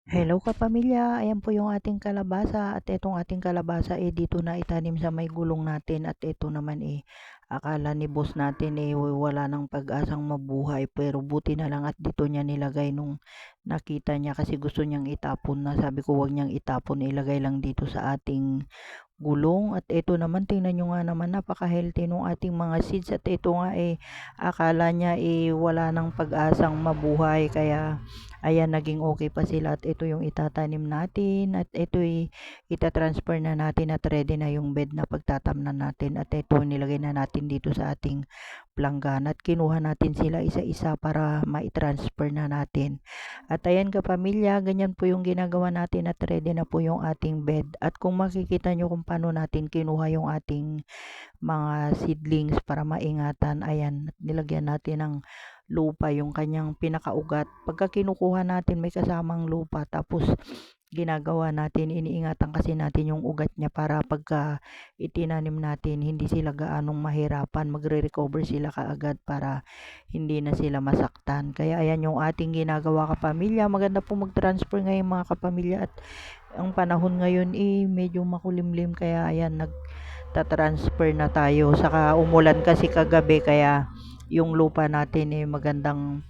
Hello kapamilya, ayan po yung ating kalabasa at itong ating kalabasa dito na itanim sa may gulong natin at ito naman akala ni boss natin wala nang pag-asang mabuhay pero buti na lang at dito niya nilagay nung nakita niya kasi gusto niyang itapon na sabi ko wag niyang itapon ilagay lang dito sa ating gulong at ito naman tingnan nyo nga naman napaka-healthy nung ating mga seeds at ito nga akala niya wala nang pag-asang mabuhay kaya ayan naging okay pa sila at ito yung itatanim natin at ito itatransfer na natin at ready na yung bed na pagtatamnan natin at ito nilagay na natin dito sa ating planggana at kinuha natin sila isa-isa para mai-transfer na natin. At ayan kapamilya, ganyan po yung ginagawa natin at ready na po yung ating bed. At kung makikita nyo kung paano natin kinuha yung ating mga seedlings para maingatan, ayan, nilagyan natin ng lupa yung kanyang pinakaugat. Pagka kinukuha natin may kasamang lupa tapos ginagawa natin, iniingatan kasi natin yung ugat niya para pagka itinanim natin, hindi sila gaanong mahirapan, magre-recover sila kaagad para hindi na sila masaktan. Kaya ayan yung ating ginagawa kapamilya. Maganda po mag-transfer ngayon mga kapamilya at ang panahon ngayon medyo makulimlim kaya ayan nagta-transfer na tayo. Saka umulan kasi kagabi kaya yung lupa natin magandang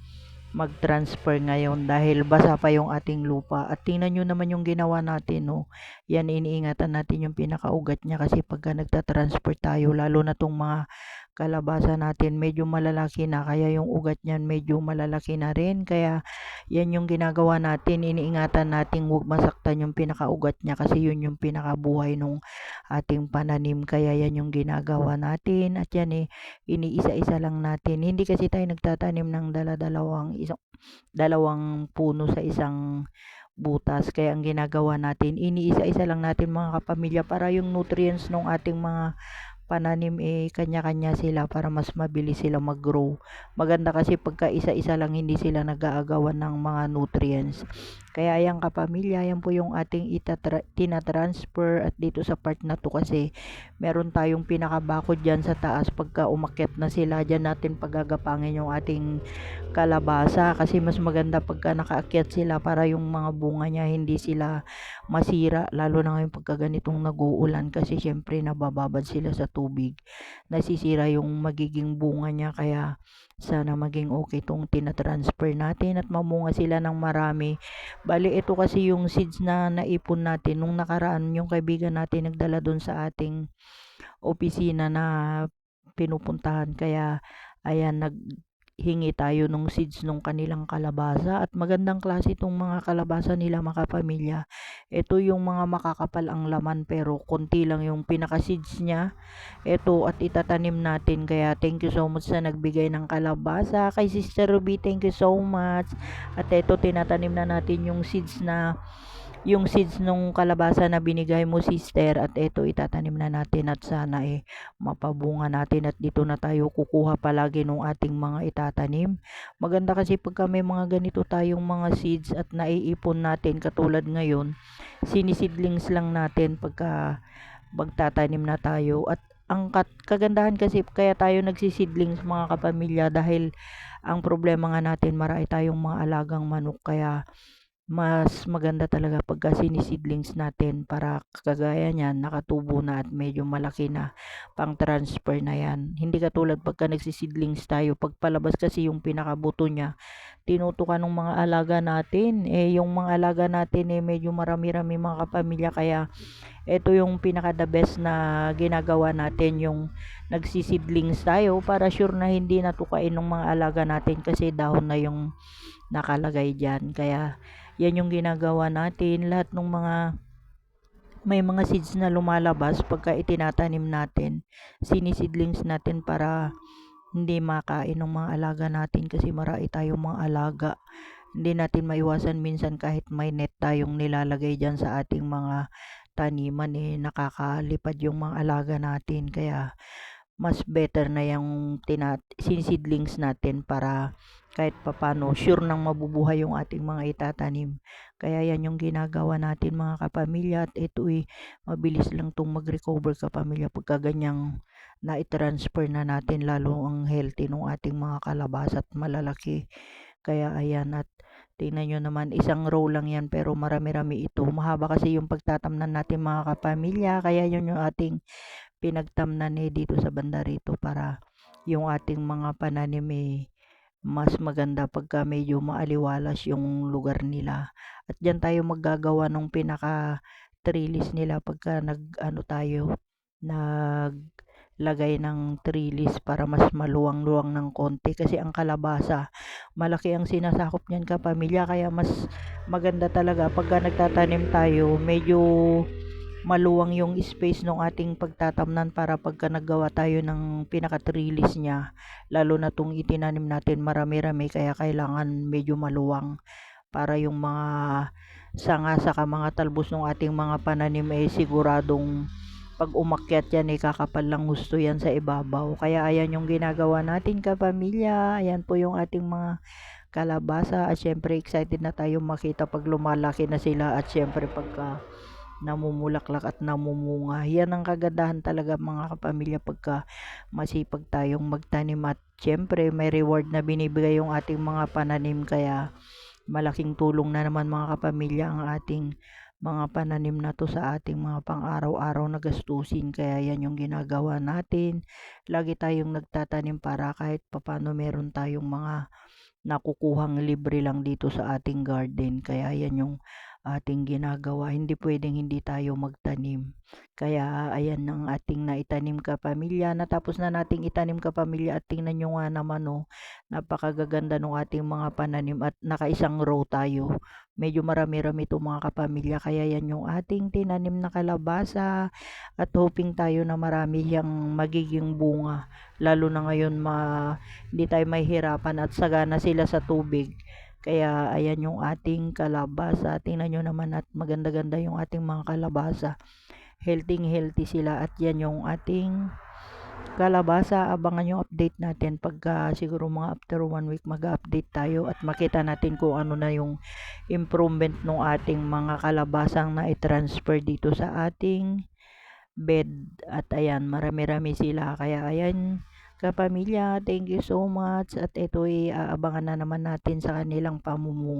mag-transfer ngayon dahil basa pa yung ating lupa. At tingnan nyo naman yung ginawa natin, no. Yan, iniingatan natin yung pinakaugat niya kasi pagka nagta-transfer tayo, lalo na tong mga kalabasa natin, medyo malalaki na. Kaya yung ugat niyan medyo malalaki na rin. Kaya yan yung ginagawa natin. Iniingatan natin huwag masaktan yung pinakaugat niya kasi yun yung pinakabuhay nung ating pananim. Kaya yan yung ginagawa natin. At yan iniisa-isa lang natin. Hindi kasi tayo nagtatanim ng dalawang puno sa isang butas. Kaya ang ginagawa natin, iniisa-isa lang natin mga kapamilya para yung nutrients ng ating mga pananim kanya-kanya sila para mas mabilis sila mag-grow. Maganda kasi pagka isa-isa lang hindi sila nag-aagawan ng mga nutrients. Kaya ayan kapamilya, yan po yung ating tinatransfer at dito sa part na to kasi meron tayong pinakabakod dyan sa taas pagka umakyat na sila dyan natin pagagapangin yung ating kalabasa kasi mas maganda pagka nakaakyat sila para yung mga bunga niya hindi sila masira lalo na ngayon pagka ganitong nag-uulan kasi syempre nabababad sila sa tubig nasisira yung magiging bunga niya kaya sana maging okay tong tinatransfer natin at mamunga sila ng marami. Bali ito kasi yung seeds na naipon natin nung nakaraan yung kaibigan natin nagdala doon sa ating opisina na pinupuntahan kaya ayan hingi tayo nung seeds nung kanilang kalabasa at magandang klase itong mga kalabasa nila mga pamilya. Ito yung mga makakapal ang laman pero konti lang yung pinaka seeds niya. Ito at itatanim natin kaya thank you so much sa nagbigay ng kalabasa kay Sister Ruby, thank you so much. At ito tinatanim na natin yung seeds nung kalabasa na binigay mo sister at ito itatanim na natin at sana mapabunga natin at dito na tayo kukuha palagi nung ating mga itatanim. Maganda kasi pagka may mga ganito tayong mga seeds at naiipon natin katulad ngayon, sinisidlings lang natin pagka magtatanim na tayo at ang kagandahan kasi kaya tayo nagsisidlings mga kapamilya dahil ang problema nga natin marami tayong mga alagang manok kaya mas maganda talaga pagka siniseedlings natin para kagaya niyan nakatubo na at medyo malaki na pang transfer na yan. Hindi katulad pagka nagsiseedlings tayo, pagpalabas kasi yung pinakabuto niya, tinutukan ng mga alaga natin. Yung mga alaga natin medyo marami-rami mga kapamilya kaya ito yung pinaka the best na ginagawa natin yung nagsiseedlings tayo para sure na hindi natukain ng mga alaga natin kasi dahon na yung nakalagay dyan. Kaya yan yung ginagawa natin. Lahat ng may mga seeds na lumalabas pagka itinatanim natin, siniseedlings natin para hindi makain ng mga alaga natin kasi marami tayong mga alaga. Hindi natin maiwasan minsan kahit may net tayong nilalagay dyan sa ating mga taniman nakakalipad yung mga alaga natin. Kaya mas better na yung siniseedlings natin para kahit papano sure nang mabubuhay yung ating mga itatanim. Kaya yan yung ginagawa natin mga kapamilya at ito mabilis lang tong mag-recover kapamilya pagka ganyang na-transfer na natin lalo ang healthy ng ating mga kalabasa at malalaki. Kaya ayan at Tingnan nyo naman, isang row lang yan pero marami-rami ito. Mahaba kasi yung pagtatamnan natin mga kapamilya, kaya yun yung ating pinagtamnan dito sa banda rito para yung ating mga pananim mas maganda pagka medyo maaliwalas yung lugar nila. At dyan tayo maggagawa ng pinaka trellis nila pagka naglagay ng trellis para mas maluwang-luwang ng konti, kasi ang kalabasa malaki ang sinasakop niyan kapamilya, kaya mas maganda talaga pagka nagtatanim tayo medyo maluwang yung space ng ating pagtatamnan para pagka naggawa tayo ng pinaka-trellis niya, lalo na tong itinanim natin marami-rami, kaya kailangan medyo maluwang para yung mga sanga saka mga talbos ng ating mga pananim siguradong pag umakyat yan kakapal lang gusto yan sa ibabaw. Kaya ayan yung ginagawa natin kapamilya, ayan po yung ating mga kalabasa, at syempre excited na tayo makita pag lumalaki na sila, at syempre pagka namumulaklak at namumunga. Yan ang kagandahan talaga mga kapamilya pagka masipag tayong magtanim, at syempre may reward na binibigay yung ating mga pananim, kaya malaking tulong na naman mga kapamilya ang ating mga pananim na to sa ating mga pang-araw-araw na gastusin. Kaya yan yung ginagawa natin, lagi tayong nagtatanim para kahit papano meron tayong mga nakukuhang libre lang dito sa ating garden. Kaya yan yung ating ginagawa, hindi pwedeng hindi tayo magtanim. Kaya ayan ang ating naitanim kapamilya, natapos na nating itanim kapamilya, at tingnan nyo nga naman napakagaganda ng ating mga pananim, at nakaisang row tayo, medyo marami-rami ito mga kapamilya. Kaya yan yung ating tinanim na kalabasa, at hoping tayo na marami yang magiging bunga, lalo na ngayon hindi tayo mahihirapan at sagana sila sa tubig. Kaya ayan yung ating kalabasa, tingnan nyo naman, at maganda-ganda yung ating mga kalabasa, healthy sila. At yan yung ating kalabasa, abangan yung update natin pagka siguro mga after 1 week mag-update tayo, at makita natin kung ano na yung improvement ng ating mga kalabasang na i-transfer dito sa ating bed. At ayan, marami-rami sila, kaya ayan kapamilya, thank you so much, at ito aabangan na naman natin sa kanilang pamumunga.